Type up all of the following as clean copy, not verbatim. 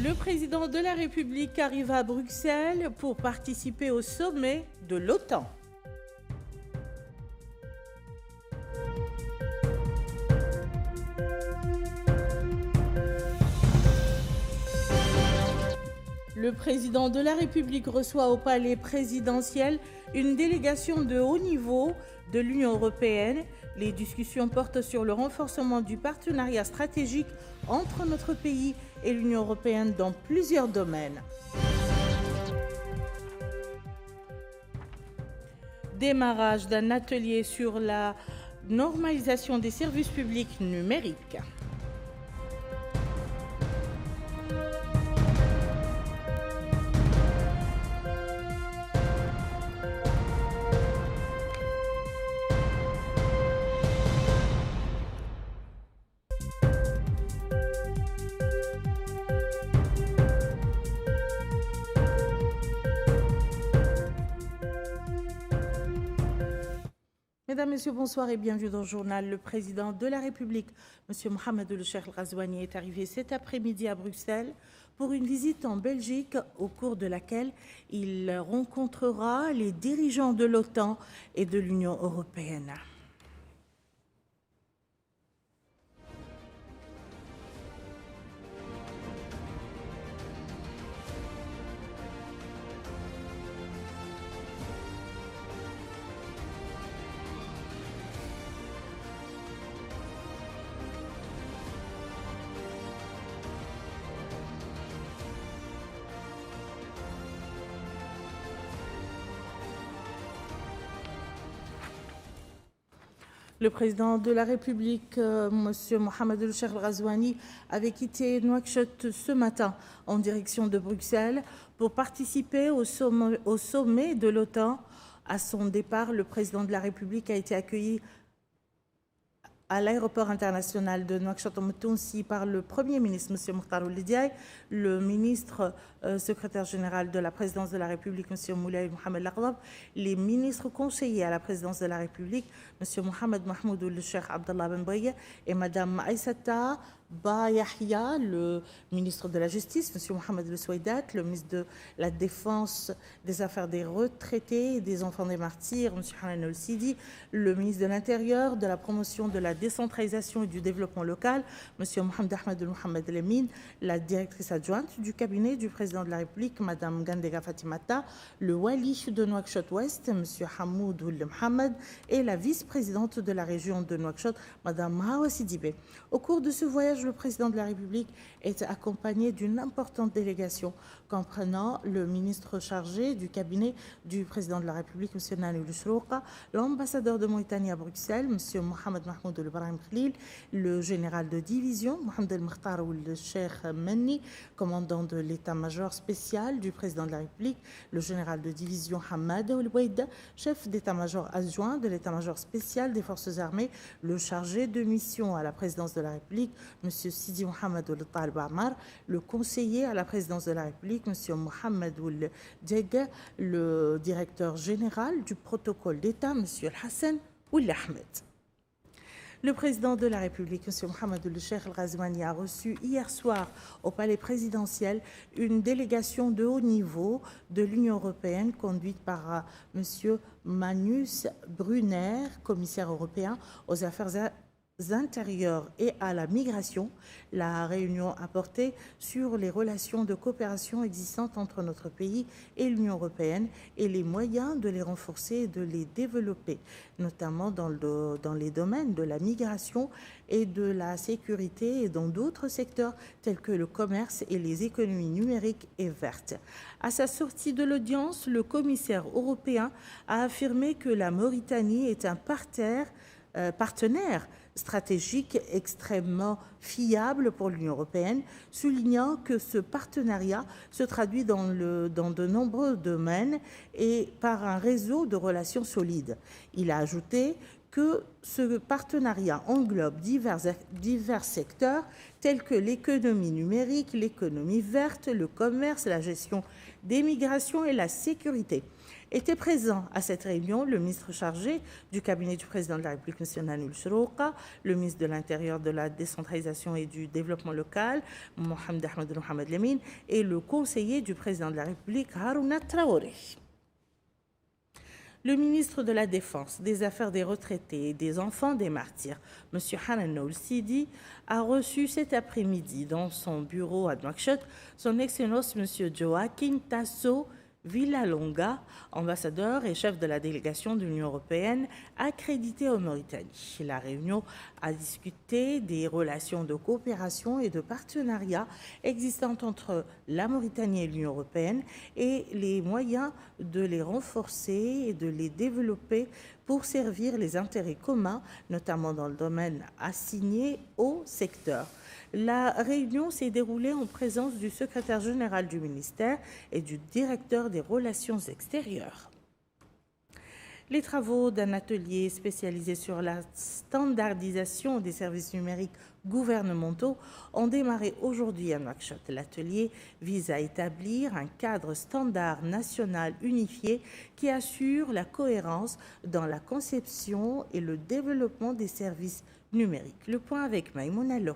Le président de la République arrive à Bruxelles pour participer au sommet de l'OTAN. Le président de la République reçoit au palais présidentiel une délégation de haut niveau de l'Union européenne. Les discussions portent sur le renforcement du partenariat stratégique entre notre pays et l'Union européenne dans plusieurs domaines. Démarrage d'un atelier sur la normalisation des services publics numériques. Mesdames, Messieurs, bonsoir et bienvenue dans le journal. Le président de la République, M. Mohamed El Ghazouani, est arrivé cet après-midi à Bruxelles pour une visite en Belgique au cours de laquelle il rencontrera les dirigeants de l'OTAN et de l'Union européenne. Le président de la République, M. Mohamed El Ghazouani, avait quitté Nouakchott ce matin en direction de Bruxelles pour participer au sommet de l'OTAN. À son départ, le président de la République a été accueilli à l'aéroport international de Nouakchott-Oumtounsi par le Premier ministre, M. Mokhtar Ould Diaye, le ministre secrétaire général de la présidence de la République, M. Moulay Mohamed Laqdab, les ministres conseillers à la présidence de la République, M. Mohamed Mahmoud Ould Cheikh Abdallah Ben Boye et Mme Aïssata Ba Yahya, le ministre de la Justice, M. Mohamed El Souaidat, le ministre de la Défense, des Affaires des retraités et des enfants des martyrs, M. Hanan El Sidi, le ministre de l'Intérieur, de la promotion de la décentralisation et du développement local, M. Mohamed Ahmed El Mohamed El Amin, la directrice adjointe du cabinet du président de la République, Mme Gandega Fatimata, le wali de Nouakchott-Ouest, M. Hamoud Ould Mohamed, et la vice-présidente de la région de Nouakchott, Mme Mahawa Sidibé. Au cours de ce voyage, le président de la République est accompagné d'une importante délégation comprenant le ministre chargé du cabinet du président de la République, M. Nani Louchrouqa, l'ambassadeur de Mauritanie à Bruxelles, M. Mohamed Mahmoud El Brahim Khalil, le général de division, Mohamed El Mokhtar Ould Cheikh Menni, commandant de l'état-major spécial du président de la République, le général de division Hamad El Bouaïda, chef d'état-major adjoint de l'état-major spécial des forces armées, le chargé de mission à la présidence de la République, M. Sidi Mohamed Ould Talib Amar, le conseiller à la présidence de la République, M. Mohamed Ould Diaga, le directeur général du protocole d'État, M. Hassan Ould Ahmed. Le président de la République, M. Mohamed El Ghazouani, a reçu hier soir au palais présidentiel une délégation de haut niveau de l'Union européenne conduite par M. Manus Brunner, commissaire européen aux affaires intérieures et à la migration. La réunion a porté sur les relations de coopération existantes entre notre pays et l'Union européenne et les moyens de les renforcer et de les développer, notamment dans les domaines de la migration et de la sécurité et dans d'autres secteurs tels que le commerce et les économies numériques et vertes. À sa sortie de l'audience, le commissaire européen a affirmé que la Mauritanie est un partenaire stratégique extrêmement fiable pour l'Union européenne, soulignant que ce partenariat se traduit dans de nombreux domaines et par un réseau de relations solides. Il a ajouté que ce partenariat englobe divers secteurs tels que l'économie numérique, l'économie verte, le commerce, la gestion des migrations et la sécurité. Était présent à cette réunion le ministre chargé du cabinet du président de la République, M. Nanoul Chrouqa, le ministre de l'Intérieur, de la décentralisation et du développement local, Mohamed Ahmed Mohamed Lemine, et le conseiller du président de la République, Harouna Traoré. Le ministre de la Défense, des Affaires des retraités et des enfants des martyrs, M. Hanan Ould-Sidi, a reçu cet après-midi dans son bureau à Nouakchott son Excellence M. Joaquin Tasso Villalonga, ambassadeur et chef de la délégation de l'Union européenne accrédité en Mauritanie. La réunion a discuté des relations de coopération et de partenariat existantes entre la Mauritanie et l'Union européenne et les moyens de les renforcer et de les développer pour servir les intérêts communs, notamment dans le domaine assigné au secteur. La réunion s'est déroulée en présence du secrétaire général du ministère et du directeur des relations extérieures. Les travaux d'un atelier spécialisé sur la standardisation des services numériques gouvernementaux ont démarré aujourd'hui à Nouakchott. L'atelier vise à établir un cadre standard national unifié qui assure la cohérence dans la conception et le développement des services numériques. Le point avec Maïmouna Lo.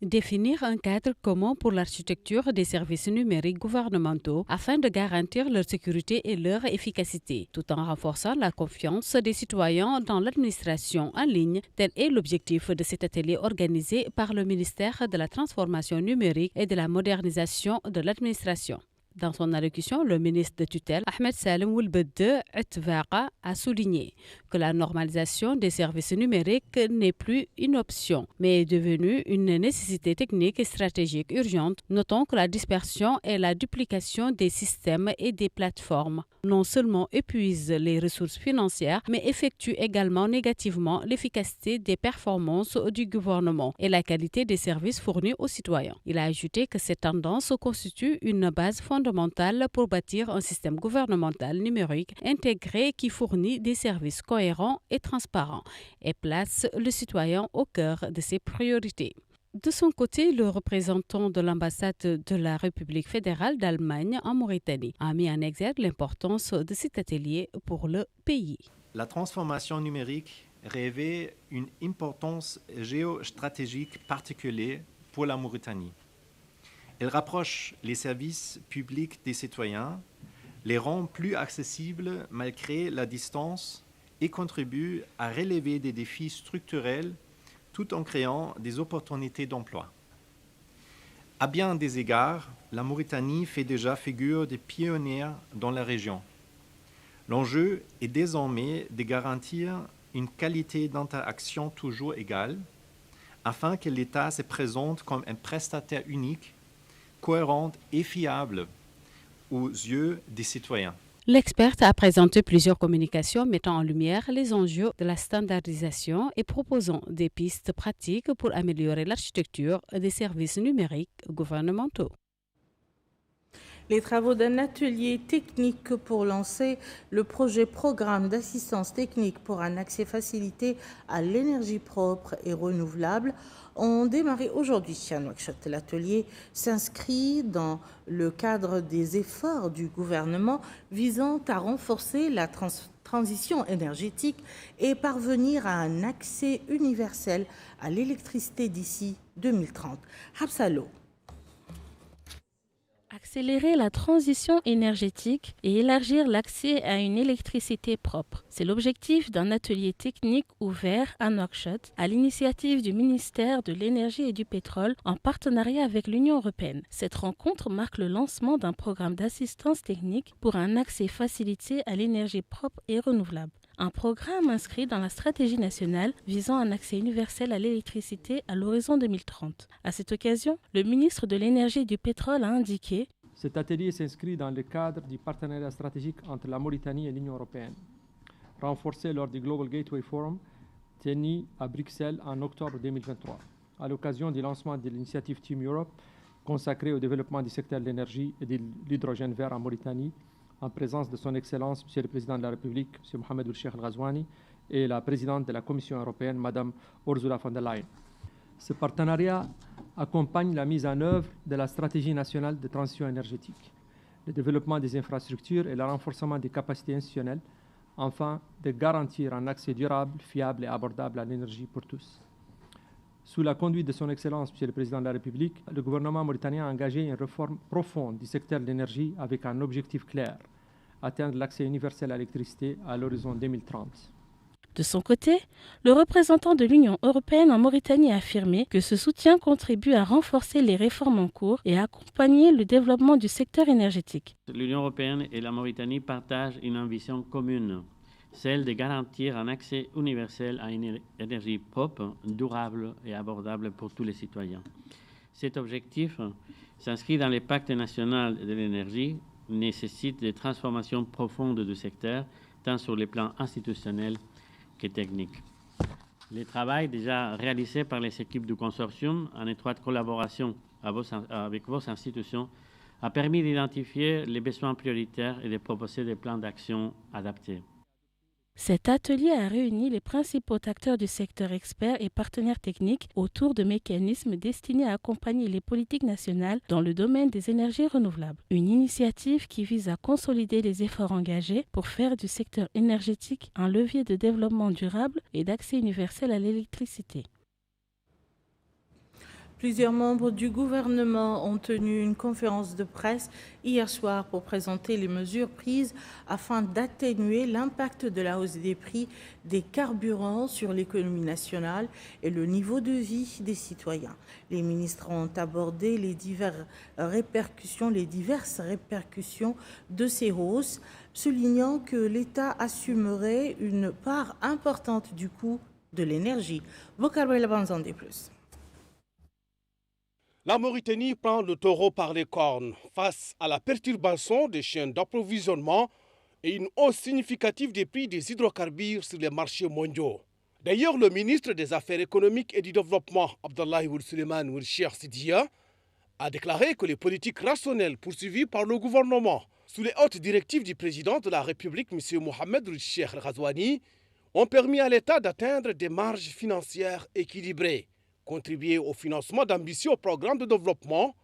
Définir un cadre commun pour l'architecture des services numériques gouvernementaux afin de garantir leur sécurité et leur efficacité, tout en renforçant la confiance des citoyens dans l'administration en ligne. Tel est l'objectif de cet atelier organisé par le ministère de la Transformation numérique et de la modernisation de l'administration. Dans son allocution, le ministre de tutelle, Ahmed Salem Ould-Bedde Etvaqa, a souligné que la normalisation des services numériques n'est plus une option, mais est devenue une nécessité technique et stratégique urgente, notant que la dispersion et la duplication des systèmes et des plateformes non seulement épuisent les ressources financières, mais effectuent également négativement l'efficacité des performances du gouvernement et la qualité des services fournis aux citoyens. Il a ajouté que cette tendance constitue une base fondamentale pour bâtir un système gouvernemental numérique intégré qui fournit des services cohérents et transparents et place le citoyen au cœur de ses priorités. De son côté, le représentant de l'ambassade de la République fédérale d'Allemagne en Mauritanie a mis en exergue l'importance de cet atelier pour le pays. La transformation numérique revêt une importance géostratégique particulière pour la Mauritanie. Elle rapproche les services publics des citoyens, les rend plus accessibles malgré la distance et contribue à relever des défis structurels tout en créant des opportunités d'emploi. À bien des égards, la Mauritanie fait déjà figure de pionnière dans la région. L'enjeu est désormais de garantir une qualité d'interaction toujours égale, afin que l'État se présente comme un prestataire unique, cohérent et fiable aux yeux des citoyens. L'experte a présenté plusieurs communications mettant en lumière les enjeux de la standardisation et proposant des pistes pratiques pour améliorer l'architecture des services numériques gouvernementaux. Les travaux d'un atelier technique pour lancer le projet programme d'assistance technique pour un accès facilité à l'énergie propre et renouvelable ont démarré aujourd'hui à Nouakchott. L'atelier s'inscrit dans le cadre des efforts du gouvernement visant à renforcer la transition énergétique et parvenir à un accès universel à l'électricité d'ici 2030. Habsalo. Accélérer la transition énergétique et élargir l'accès à une électricité propre. C'est l'objectif d'un atelier technique ouvert à Nouakchott à l'initiative du ministère de l'Énergie et du Pétrole en partenariat avec l'Union européenne. Cette rencontre marque le lancement d'un programme d'assistance technique pour un accès facilité à l'énergie propre et renouvelable. Un programme inscrit dans la stratégie nationale visant un accès universel à l'électricité à l'horizon 2030. À cette occasion, le ministre de l'Énergie et du Pétrole a indiqué: cet atelier s'inscrit dans le cadre du partenariat stratégique entre la Mauritanie et l'Union européenne, renforcé lors du Global Gateway Forum tenu à Bruxelles en octobre 2023, à l'occasion du lancement de l'initiative Team Europe consacrée au développement du secteur de l'énergie et de l'hydrogène vert en Mauritanie, en présence de son Excellence, Monsieur le Président de la République, Monsieur Mohamed Ould Cheikh Al Ghazouani, et la Présidente de la Commission européenne, Madame Ursula von der Leyen. Ce partenariat accompagne la mise en œuvre de la stratégie nationale de transition énergétique, le développement des infrastructures et le renforcement des capacités institutionnelles, afin de garantir un accès durable, fiable et abordable à l'énergie pour tous. Sous la conduite de son Excellence, Monsieur le Président de la République, le gouvernement mauritanien a engagé une réforme profonde du secteur de l'énergie avec un objectif clair, atteindre l'accès universel à l'électricité à l'horizon 2030. De son côté, le représentant de l'Union européenne en Mauritanie a affirmé que ce soutien contribue à renforcer les réformes en cours et à accompagner le développement du secteur énergétique. L'Union européenne et la Mauritanie partagent une ambition commune, celle de garantir un accès universel à une énergie propre, durable et abordable pour tous les citoyens. Cet objectif s'inscrit dans le pacte national de l'énergie, nécessite des transformations profondes du secteur, tant sur les plans institutionnels que techniques. Le travail déjà réalisé par les équipes du consortium, en étroite collaboration avec vos institutions, a permis d'identifier les besoins prioritaires et de proposer des plans d'action adaptés. Cet atelier a réuni les principaux acteurs du secteur experts et partenaires techniques autour de mécanismes destinés à accompagner les politiques nationales dans le domaine des énergies renouvelables. Une initiative qui vise à consolider les efforts engagés pour faire du secteur énergétique un levier de développement durable et d'accès universel à l'électricité. Plusieurs membres du gouvernement ont tenu une conférence de presse hier soir pour présenter les mesures prises afin d'atténuer l'impact de la hausse des prix des carburants sur l'économie nationale et le niveau de vie des citoyens. Les ministres ont abordé les diverses répercussions de ces hausses, soulignant que l'État assumerait une part importante du coût de l'énergie. Vocabulaire Labanzan des plus. La Mauritanie prend le taureau par les cornes face à la perturbation des chaînes d'approvisionnement et une hausse significative des prix des hydrocarbures sur les marchés mondiaux. D'ailleurs, le ministre des Affaires économiques et du Développement, Abdullahi Ould Suleiman Ould Cheikh Sidiya, a déclaré que les politiques rationnelles poursuivies par le gouvernement sous les hautes directives du président de la République, M. Mohamed Ould Cheikh Al Ghazouani, ont permis à l'État d'atteindre des marges financières équilibrées, contribuer au financement d'ambitieux programmes de développement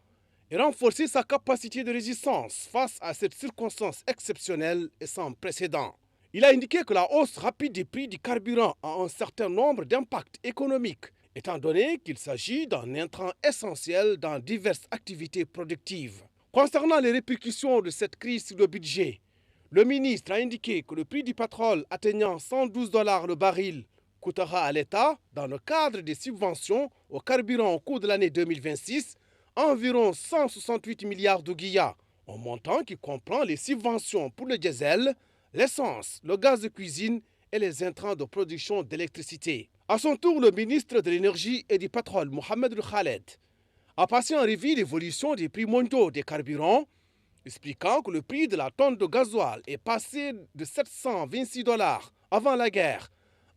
et renforcer sa capacité de résistance face à cette circonstance exceptionnelle et sans précédent. Il a indiqué que la hausse rapide des prix du carburant a un certain nombre d'impacts économiques, étant donné qu'il s'agit d'un intrant essentiel dans diverses activités productives. Concernant les répercussions de cette crise sur le budget, le ministre a indiqué que le prix du pétrole atteignant $112 le baril coûtera à l'État, dans le cadre des subventions au carburant au cours de l'année 2026, environ 168 milliards d'ouguiyas, un montant qui comprend les subventions pour le diesel, l'essence, le gaz de cuisine et les intrants de production d'électricité. À son tour, le ministre de l'Énergie et du Pétrole, Mohamed Ould Khaled, a passé en revue l'évolution des prix mondiaux des carburants, expliquant que le prix de la tonne de gasoil est passé de $726 avant la guerre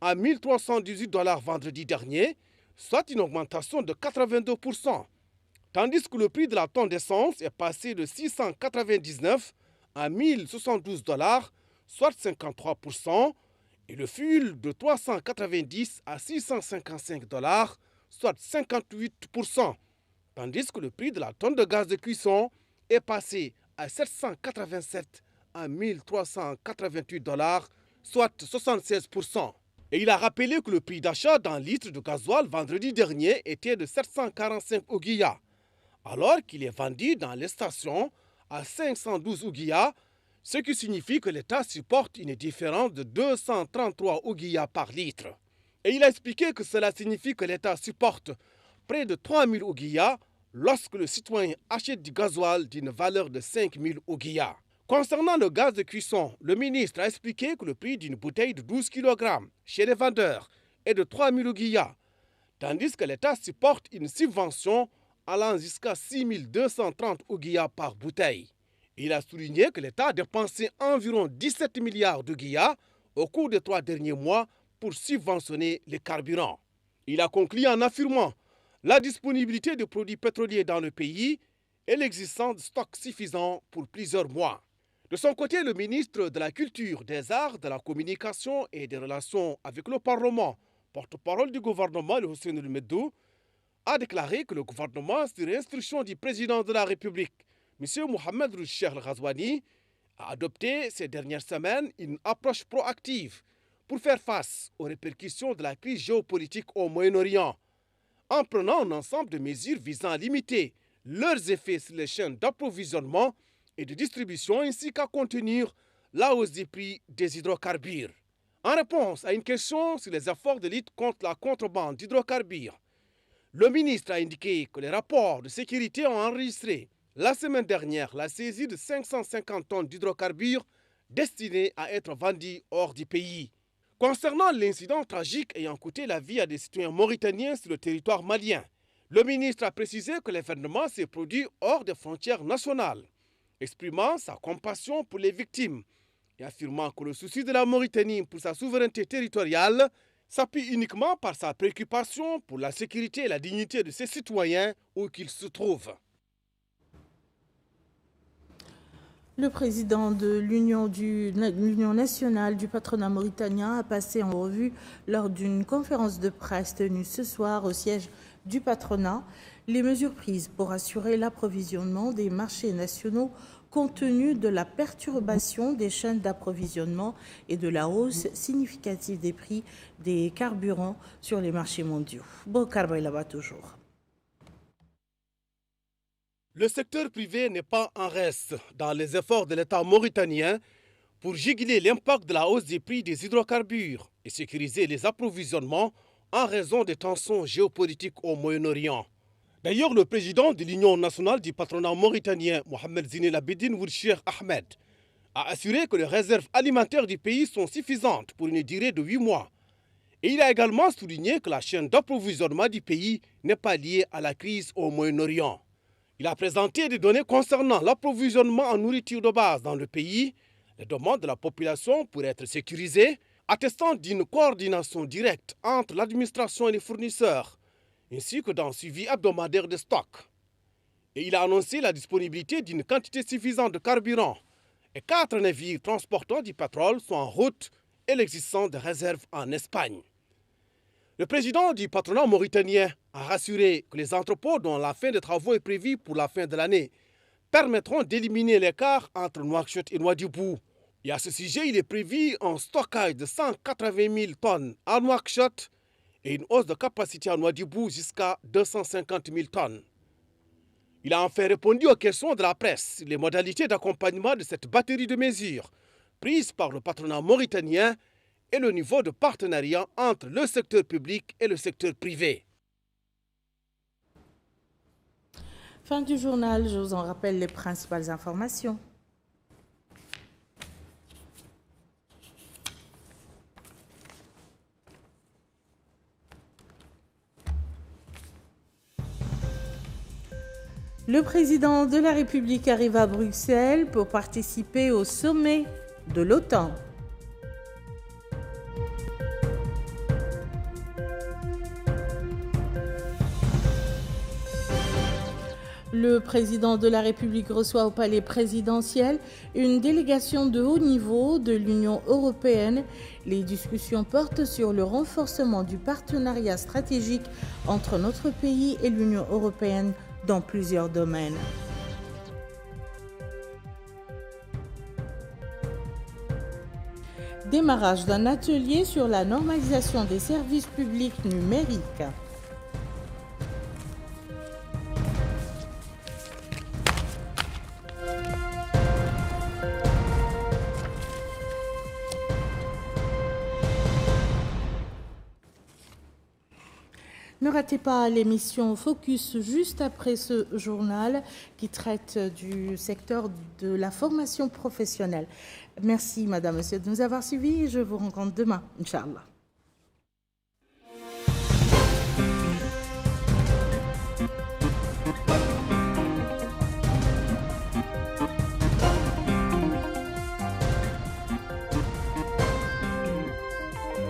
à $1 318 vendredi dernier, soit une augmentation de 82%, tandis que le prix de la tonne d'essence est passé de $699 à $1 072, soit 53%, et le fuel de $390 à $655, soit 58%, tandis que le prix de la tonne de gaz de cuisson est passé à $787 à $1 388, soit 76%. Et il a rappelé que le prix d'achat d'un litre de gasoil vendredi dernier était de 745 ouguiyas, alors qu'il est vendu dans les stations à 512 ouguiyas, ce qui signifie que l'État supporte une différence de 233 ouguiyas par litre. Et il a expliqué que cela signifie que l'État supporte près de 3000 ouguiyas lorsque le citoyen achète du gasoil d'une valeur de 5000 ouguiyas. Concernant le gaz de cuisson, le ministre a expliqué que le prix d'une bouteille de 12 kg chez les vendeurs est de 3000 ouguiyas, tandis que l'État supporte une subvention allant jusqu'à 6230 ouguiyas par bouteille. Il a souligné que l'État a dépensé environ 17 milliards d'ouguiyas au cours des 3 derniers mois pour subventionner les carburants. Il a conclu en affirmant la disponibilité de produits pétroliers dans le pays et l'existence de stocks suffisants pour plusieurs mois. De son côté, le ministre de la Culture, des Arts, de la Communication et des Relations avec le Parlement, porte-parole du gouvernement, le Hussein El-Meddou, a déclaré que le gouvernement, sur instruction du président de la République, M. Mohamed Cheikh Al-Ghazouani, a adopté ces dernières semaines une approche proactive pour faire face aux répercussions de la crise géopolitique au Moyen-Orient, en prenant un ensemble de mesures visant à limiter leurs effets sur les chaînes d'approvisionnement et de distribution, ainsi qu'à contenir la hausse des prix des hydrocarbures. En réponse à une question sur les efforts de lutte contre la contrebande d'hydrocarbures, le ministre a indiqué que les rapports de sécurité ont enregistré la semaine dernière la saisie de 550 tonnes d'hydrocarbures destinés à être vendus hors du pays. Concernant l'incident tragique ayant coûté la vie à des citoyens mauritaniens sur le territoire malien, le ministre a précisé que l'événement s'est produit hors des frontières nationales, exprimant sa compassion pour les victimes et affirmant que le souci de la Mauritanie pour sa souveraineté territoriale s'appuie uniquement par sa préoccupation pour la sécurité et la dignité de ses citoyens où qu'ils se trouvent. Le président de l'Union nationale du patronat mauritanien a passé en revue lors d'une conférence de presse tenue ce soir au siège du patronat les mesures prises pour assurer l'approvisionnement des marchés nationaux compte tenu de la perturbation des chaînes d'approvisionnement et de la hausse significative des prix des carburants sur les marchés mondiaux. Bokar Bailaba toujours. Le secteur privé n'est pas en reste dans les efforts de l'État mauritanien pour juguler l'impact de la hausse des prix des hydrocarbures et sécuriser les approvisionnements en raison des tensions géopolitiques au Moyen-Orient. D'ailleurs, le président de l'Union nationale du patronat mauritanien, Mohamed Zine El Abidine Ould Cheikh Ahmed, a assuré que les réserves alimentaires du pays sont suffisantes pour une durée de 8 mois. Et il a également souligné que la chaîne d'approvisionnement du pays n'est pas liée à la crise au Moyen-Orient. Il a présenté des données concernant l'approvisionnement en nourriture de base dans le pays, les demandes de la population pour être sécurisées, attestant d'une coordination directe entre l'administration et les fournisseurs, ainsi que d'un suivi hebdomadaire des stocks. Et il a annoncé la disponibilité d'une quantité suffisante de carburant et 4 navires transportant du pétrole sont en route et l'existence de réserves en Espagne. Le président du patronat mauritanien a rassuré que les entrepôts dont la fin des travaux est prévue pour la fin de l'année permettront d'éliminer l'écart entre Nouakchott et Nouadhibou. Et à ce sujet, il est prévu un stockage de 180 000 tonnes à Nouakchott et une hausse de capacité à Nouadhibou jusqu'à 250 000 tonnes. Il a enfin répondu aux questions de la presse sur les modalités d'accompagnement de cette batterie de mesures prises par le patronat mauritanien et le niveau de partenariat entre le secteur public et le secteur privé. Fin du journal, je vous en rappelle les principales informations. Le président de la République arrive à Bruxelles pour participer au sommet de l'OTAN. Le président de la République reçoit au palais présidentiel une délégation de haut niveau de l'Union européenne. Les discussions portent sur le renforcement du partenariat stratégique entre notre pays et l'Union européenne dans plusieurs domaines. Démarrage d'un atelier sur la normalisation des services publics numériques. Ne ratez pas l'émission Focus juste après ce journal qui traite du secteur de la formation professionnelle. Merci, Madame, Monsieur, de nous avoir suivis. Je vous rencontre demain, Inch'Allah.